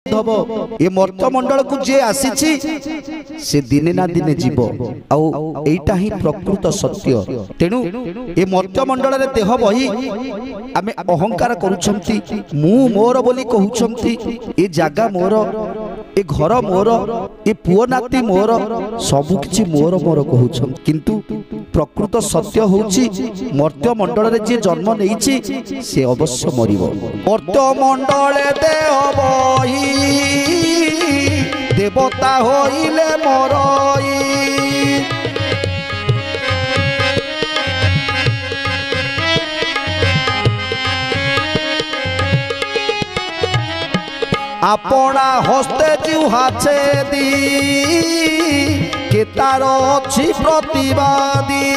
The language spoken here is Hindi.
हब ए मर्त्यमंडल को जे आसी से दिने ना दिने जीव आईटा ही प्रकृत सत्य। तेणु ए मर्त्यमंडल रे देह बही आमे अहंकार करूछंती मु मोर बोली कहउछंती ए जागा मोर ए घर मोर ए पुओ नाती मोर सब किछि मोर मोर कहउछन किंतु प्रकृत सत्य होउछि मर्त्यमंडल रे जे जन्म नेइछि से अवश्य मरिबो। मर्त्यमंडल देह बही देवता होइले मरई अपना हस्ते जुहा छेदी के तार अछि प्रतिवादी।